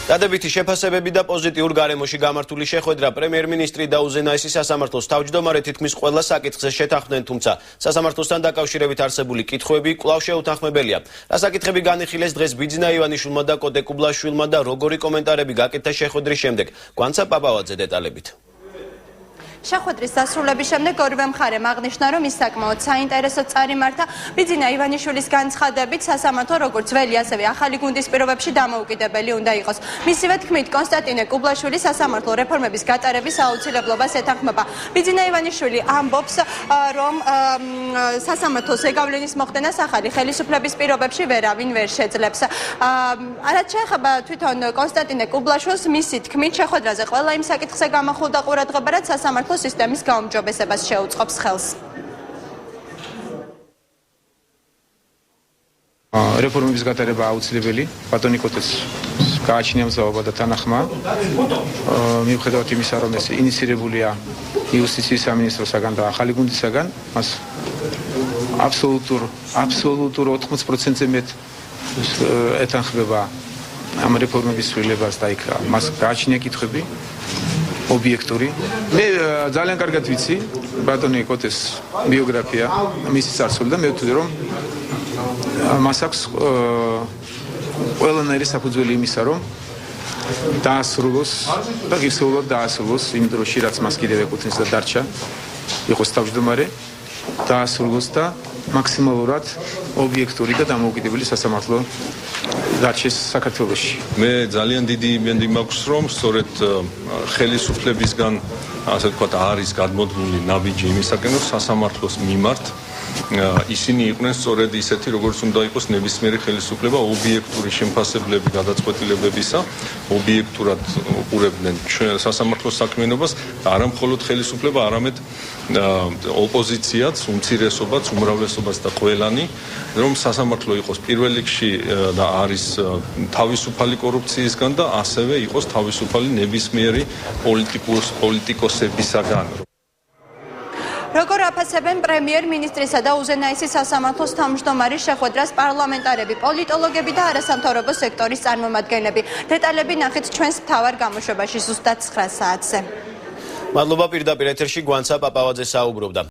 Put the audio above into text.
დადებითი შეფასებები და პოზიტიურ გარემოში გამართული შეხვედრა პრემიერ-მინისტრი და უზენაესი სასამართლოს თავმჯდომარე თითქმის ყველა საკითხზე შეთანხმდნენ, თუმცა სასამართლოსთან დაკავშირებით არსებული კითხვები კვლავ შეუთანხმებელია. რა საკითხები განიხილეს დღეს ბიძინა ივანიშვილმა და კოტე კუბლაშვილმა და როგორი კომენტარები გაკეთა შეხვედრის შემდეგ? გვანცა პაპავაძე დეტალებით. შეხვედრის დასრულების შემდეგ ორივე მხარემ აღნიშნა, რომ ის საკმაოდ საინტერესო წარიმართა ბიძინა ივანიშვილის განცხადებით სასამართლო როგორც ძველი, ასევე ახალი გუნდის პირობებში დამოუკიდებელი უნდა იყოს. მისივე თქმით, კონსტანტინე კუბლაშვილი სასამართლო რეფორმების გატარების აუცილებლობას ეთანხმება. ბიძინა ივანიშვილი ამბობს, რომ სასამართლოს ზეგავლენის მოხდენას ახალი ხელისუფლების პირობებში ვერავინ ვერ შეძლებს. რაც შეეხება თვითონ კონსტანტინე კუბლაშვილს, მისი თქმით, შეხვედრაზე ყველა იმ საკითხზე გამახვილდა ყურადღება, რაც სასამართლო სისტემის გაუმჯობესებას შეუწყობს ხელს. რეფორმების გატარება აუცილებელი, ბატონი კოტეს გააჩნია მზაობა და თანახმა. მიუხედავად იმისა, რომ ეს ინიცირებულია იუსტიციის სამინისტროსაგან და ახალი გუნდისაგან, მას აბსოლუტურ 80%-ზე მეტ ეთანხმება ამ რეფორმების სრულებას და იქ მას გააჩნია კითხვები ობიექტური. მე ძალიან კარგად ვიცი ბატონი კოტეს ბიოგრაფია, მისი წარსული და მე ვთვლი, რომ მას აქვს ყველანაირი საფუძველი იმისა, რომ დაასრულოს და ღირსეულად დაასრულოს იმ დროში, რაც მას კიდევ ეკუთვნის და დარჩა, იყოს თავმჯდომარე, დაასრულოს და მაქსიმალურად ობიექტური და დამოუკიდებელი სასამართლო დარჩეს საქართველოში. მე ძალიან დიდი იმედი მაქვს, რომ სწორედ ხელისუფლებისგან, ასე ვთქვათ, არის გადმოდმული ნაბიჯი იმისაკენ, რომ სასამართლოს მიმართ ისინი იყვნენ სწორედ ისეთი, როგორც უნდა იყოს ნებისმიერი ხელისუფლება, ობიექტური შემფასებლები გადაწყვეტილებებისა, ობიექტურად უყურებდნენ სასამართლოს საქმიანობას და არა მხოლოდ ხელისუფლება, არამედ ოპოზიციაც, უმცირესობაც, უმრავლესობაც და ყველანი, რომ სასამართლო იყოს პირველ რიგში და არის თავისუფალი კორუფციისგან და ასევე იყოს თავისუფალი ნებისმიერი პოლიტიკოსებისაგან. როგორ აფასებენ პრემიერ-მინისტრისა და უზენაესი სასამართლოს თავმჯდომარის შეხვედრას პარლამენტარები, პოლიტოლოგები და არასამთავრობო სექტორის წარმომადგენლები? დეტალები ნახეთ ჩვენს მთავარ გამოშვებაში ზუსტად 9 საათზე. მადლობა, პირდაპირ ეთერში გვანცა პაპავაძე საუბრობდა.